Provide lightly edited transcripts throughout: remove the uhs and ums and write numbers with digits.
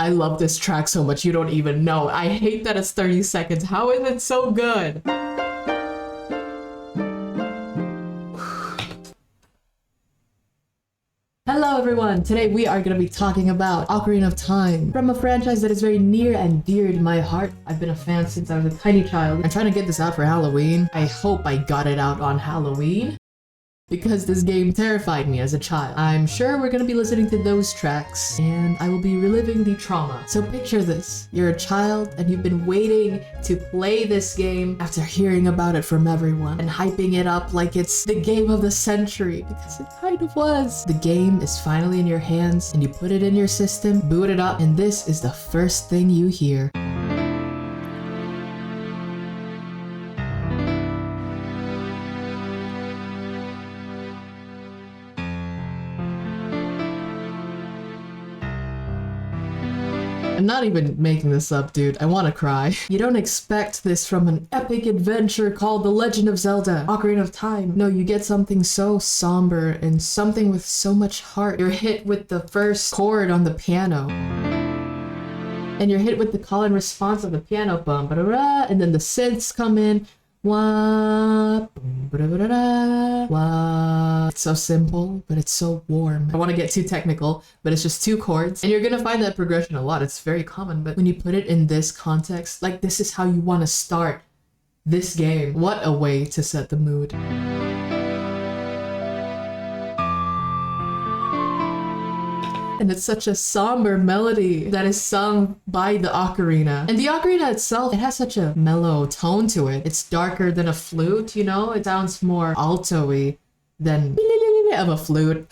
I love this track so much, you don't even know. I hate that it's 30 seconds. How is it so good? Hello everyone! Today we are going to be talking about Ocarina of Time, from a franchise that is very near and dear to my heart. I've been a fan since I was a tiny child. I'm trying to get this out for Halloween. I hope I got it out on Halloween, because this game terrified me as a child. I'm sure we're gonna be listening to those tracks, and I will be reliving the trauma. So picture this. You're a child, and you've been waiting to play this game after hearing about it from everyone, and hyping it up like it's the game of the century, because it kind of was. The game is finally in your hands, and you put it in your system, boot it up, and this is the first thing you hear. I'm not even making this up, dude. I want to cry. You don't expect this from an epic adventure called The Legend of Zelda, Ocarina of Time. No, you get something so somber and something with so much heart. You're hit with the first chord on the piano. And you're hit with the call and response of the piano, bum, ba-da-da, and then the synths come in. Wah, boom, ba-da-ba-da-da, wah. It's so simple, but it's so warm. I don't want to get too technical, but it's just 2 chords. And you're gonna find that progression a lot. It's very common, but when you put it in this context, like this is how you want to start this game. What a way to set the mood. And it's such a somber melody that is sung by the ocarina. And the ocarina itself, it has such a mellow tone to it. It's darker than a flute, you know? It sounds more alto-y than of a flute.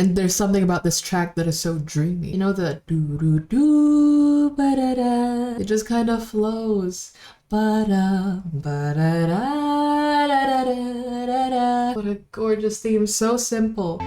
And there's something about this track that is so dreamy. You know, the doo-doo-doo, ba-da-da. It just kind of flows. Ba-da, ba-da-da, da-da-da-da-da. What a gorgeous theme, so simple.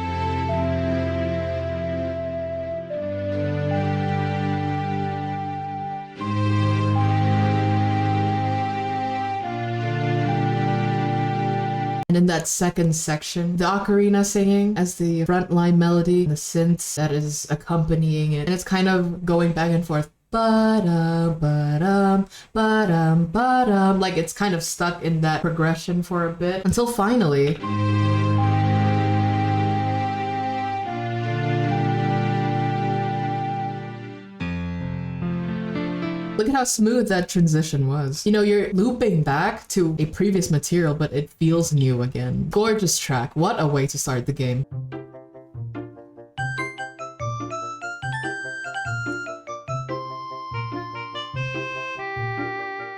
And in that second section, the ocarina singing as the frontline melody, the synths that is accompanying it, and it's kind of going back and forth. Ba-dum, ba-dum, ba-dum, ba-dum. Like it's kind of stuck in that progression for a bit, until finally... Look at how smooth that transition was. You know, you're looping back to a previous material, but it feels new again. Gorgeous track. What a way to start the game.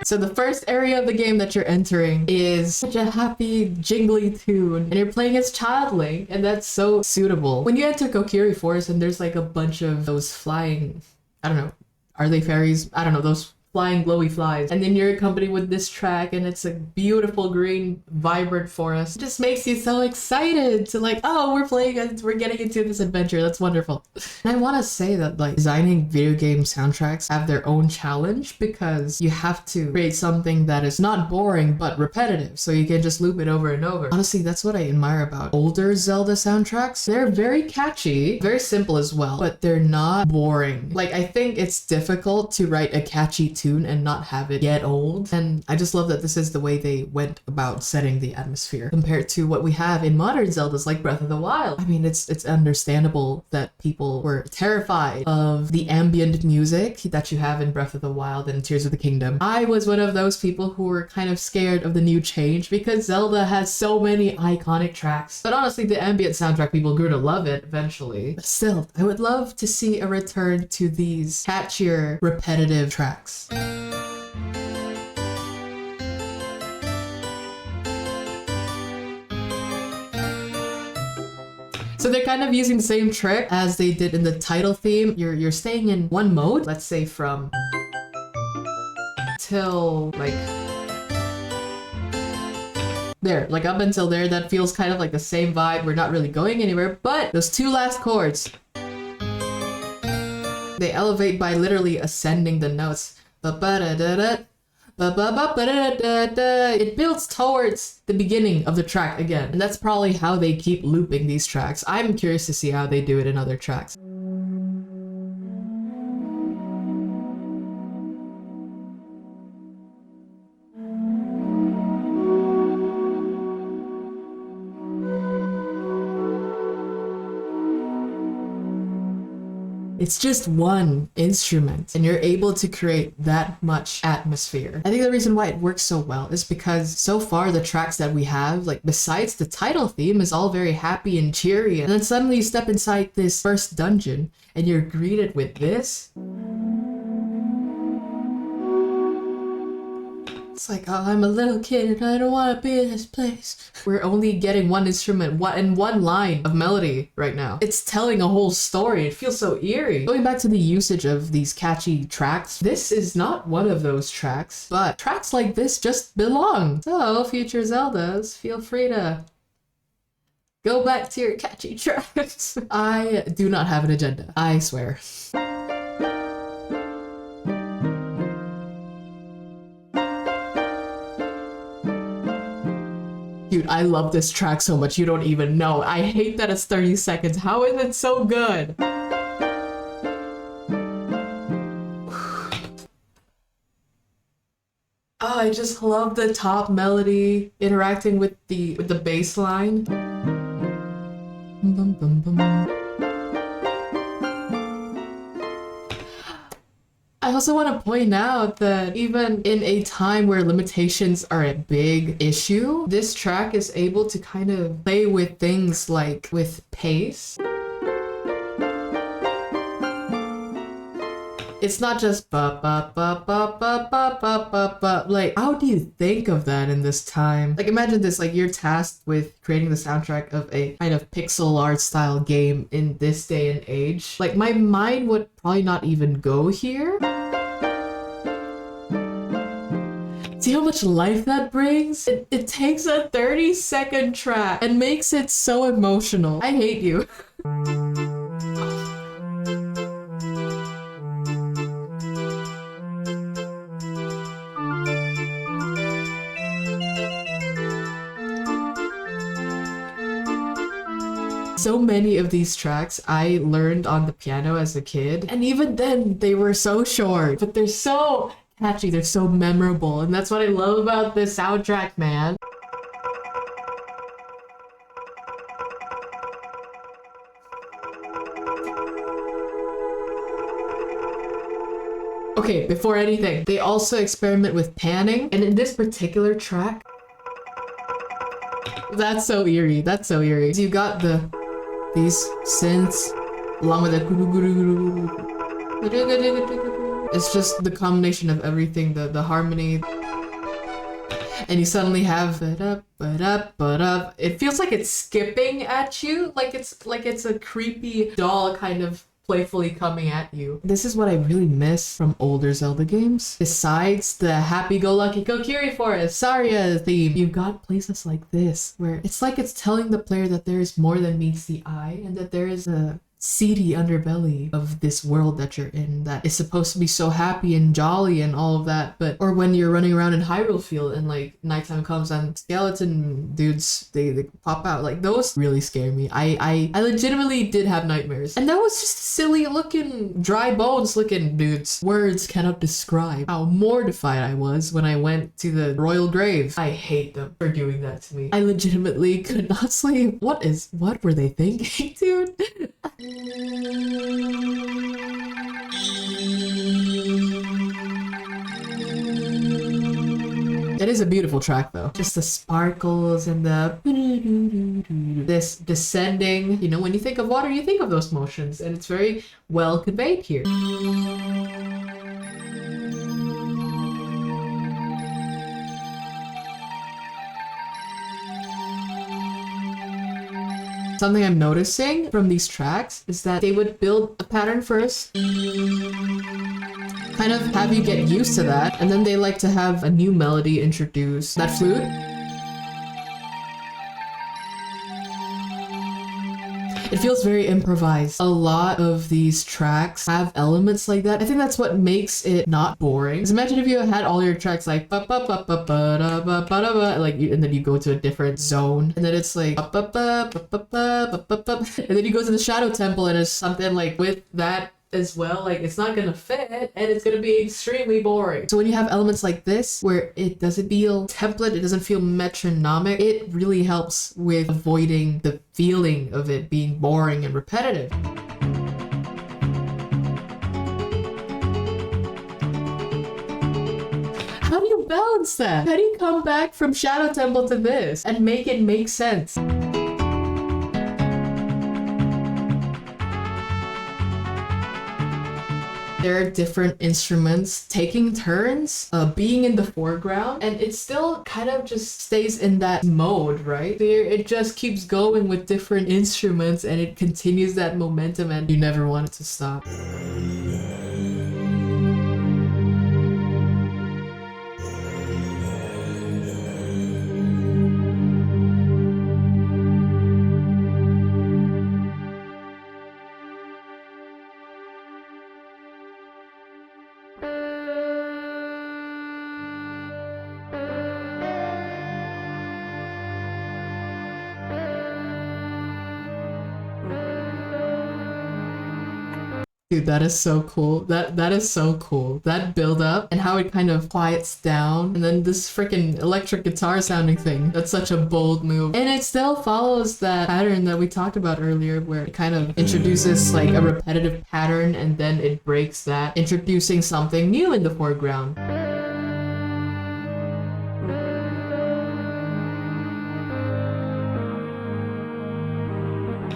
So the first area of the game that you're entering is such a happy, jingly tune, and you're playing as Child Link, and that's so suitable. When you enter Kokiri Forest and there's like a bunch of those flying, I don't know, are they fairies? I don't know, those flying glowy flies. And then you're accompanied with this track, and it's a beautiful green, vibrant forest. It just makes you so excited to like, oh, we're getting into this adventure. That's wonderful. And I want to say that like designing video game soundtracks have their own challenge, because you have to create something that is not boring, but repetitive. So you can just loop it over and over. Honestly, that's what I admire about older Zelda soundtracks. They're very catchy, very simple as well, but they're not boring. Like, I think it's difficult to write a catchy tune and not have it get old. And I just love that this is the way they went about setting the atmosphere compared to what we have in modern Zeldas like Breath of the Wild. I mean, it's understandable that people were terrified of the ambient music that you have in Breath of the Wild and Tears of the Kingdom. I was one of those people who were kind of scared of the new change because Zelda has so many iconic tracks. But honestly, the ambient soundtrack, people grew to love it eventually. But still, I would love to see a return to these catchier, repetitive tracks. So they're kind of using the same trick as they did in the title theme. You're staying in one mode, let's say from till like there, like up until there. That feels kind of like the same vibe. We're not really going anywhere, but those 2 last chords, they elevate by literally ascending the notes. Ba-ba-da-da-da, ba-ba-ba-ba-da-da-da. It builds towards the beginning of the track again. And that's probably how they keep looping these tracks. I'm curious to see how they do it in other tracks. It's just one instrument and you're able to create that much atmosphere. I think the reason why it works so well is because so far the tracks that we have, like besides the title theme, is all very happy and cheery, and then suddenly you step inside this first dungeon and you're greeted with this. It's like, oh, I'm a little kid and I don't want to be in this place. We're only getting one instrument and one line of melody right now. It's telling a whole story. It feels so eerie. Going back to the usage of these catchy tracks, this is not one of those tracks, but tracks like this just belong. So, future Zeldas, feel free to go back to your catchy tracks. I do not have an agenda, I swear. Dude, I love this track so much, you don't even know. I hate that it's 30 seconds. How is it so good? Oh, I just love the top melody interacting with the bass line. Bum, bum, bum. I also want to point out that even in a time where limitations are a big issue, this track is able to kind of play with things like with pace. It's not just ba ba ba ba ba ba ba ba ba. Like, how do you think of that in this time? Like, imagine this, like you're tasked with creating the soundtrack of a kind of pixel art style game in this day and age. Like, my mind would probably not even go here. See how much life that brings? It takes a 30-second track and makes it so emotional. I hate you. So many of these tracks I learned on the piano as a kid, and even then they were so short, but they're so catchy, they're so memorable, and that's what I love about this soundtrack, man. Okay, before anything, they also experiment with panning, and in this particular track, that's so eerie, that's so eerie. So you got these synths along with the it's just the combination of everything, the harmony, and you suddenly have it feels like it's skipping at you, like it's a creepy doll kind of playfully coming at you. This is what I really miss from older Zelda games. Besides the happy-go-lucky Kokiri Forest, Saria theme, you've got places like this where it's like it's telling the player that there is more than meets the eye and that there is a seedy underbelly of this world that you're in that is supposed to be so happy and jolly and all of that, but or when you're running around in Hyrule Field and like nighttime comes and skeleton dudes they pop out, like those really scare me. I legitimately did have nightmares, and that was just silly looking dry bones looking dudes. Words cannot describe how mortified I was when I went to the royal grave. I hate them for doing that to me. I legitimately could not sleep. What were they thinking, dude? It is a beautiful track though. Just the sparkles and this descending. You know, when you think of water, you think of those motions, and it's very well conveyed here. Something I'm noticing from these tracks is that they would build a pattern first, kind of have you get used to that, and then they like to have a new melody introduced. That flute. It feels very improvised. A lot of these tracks have elements like that. I think that's what makes it not boring. Because imagine if you had all your tracks like ba ba ba ba ba da ba ba da ba, like and then you go to a different zone, and then it's like ba ba ba ba ba ba ba ba, and then you go to the Shadow Temple and it's something like with that as well, like it's not gonna fit and it's gonna be extremely boring. So when you have elements like this where it doesn't feel template, it doesn't feel metronomic, it really helps with avoiding the feeling of it being boring and repetitive. How do you balance that? How do you come back from Shadow Temple to this and make it make sense? There are different instruments taking turns being in the foreground, and it still kind of just stays in that mode, right? It just keeps going with different instruments and it continues that momentum and you never want it to stop. Dude, that is so cool. That is so cool. That build up and how it kind of quiets down, and then this freaking electric guitar sounding thing. That's such a bold move. And it still follows that pattern that we talked about earlier, where it kind of introduces like a repetitive pattern and then it breaks that, introducing something new in the foreground.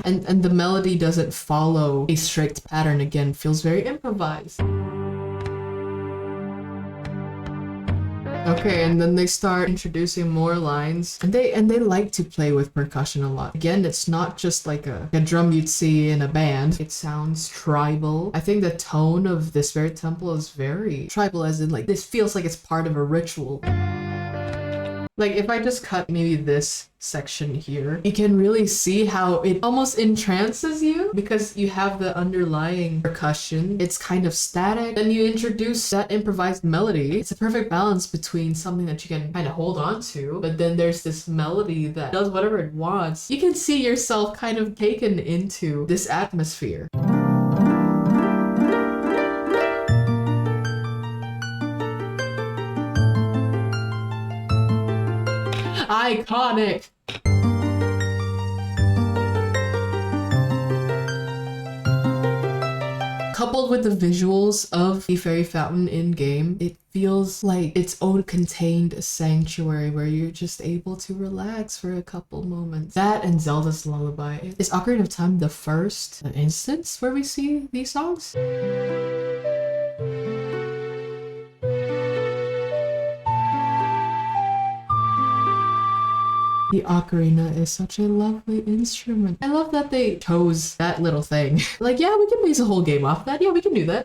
And the melody doesn't follow a strict pattern again, feels very improvised. Okay, and then they start introducing more lines, and they like to play with percussion a lot. Again, it's not just like a drum you'd see in a band. It sounds tribal. I think the tone of this very temple is very tribal, as in like this feels like it's part of a ritual. Like if I just cut maybe this section here, you can really see how it almost entrances you because you have the underlying percussion. It's kind of static. Then you introduce that improvised melody. It's a perfect balance between something that you can kind of hold on to, but then there's this melody that does whatever it wants. You can see yourself kind of taken into this atmosphere. Iconic! Coupled with the visuals of the fairy fountain in-game, it feels like its own contained sanctuary where you're just able to relax for a couple moments. That and Zelda's Lullaby. Is Ocarina of Time the first instance where we see these songs? The ocarina is such a lovely instrument. I love that they chose that little thing. Like, yeah, we can base a whole game off that. Yeah, we can do that.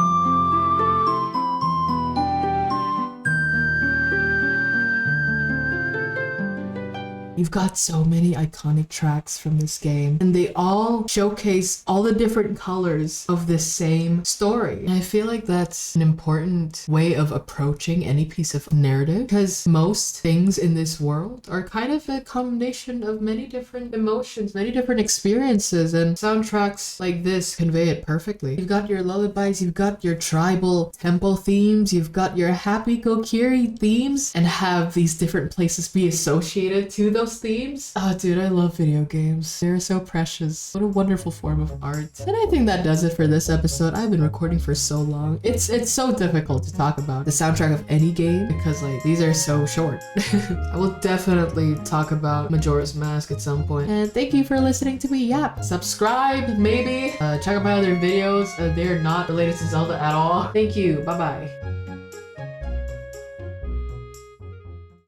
You've got so many iconic tracks from this game, and they all showcase all the different colors of this same story. And I feel like that's an important way of approaching any piece of narrative, because most things in this world are kind of a combination of many different emotions, many different experiences, and soundtracks like this convey it perfectly. You've got your lullabies, you've got your tribal temple themes, you've got your happy Kokiri themes, and have these different places be associated to those themes. Oh dude, I love video games. They're so precious. What a wonderful form of art. And I think that does it for this episode. I've been recording for so long. It's so difficult to talk about the soundtrack of any game because like these are so short. I will definitely talk about Majora's Mask at some point. And thank you for listening to me yap. Subscribe, maybe. Check out my other videos. They're not related to Zelda at all. Thank you. Bye-bye.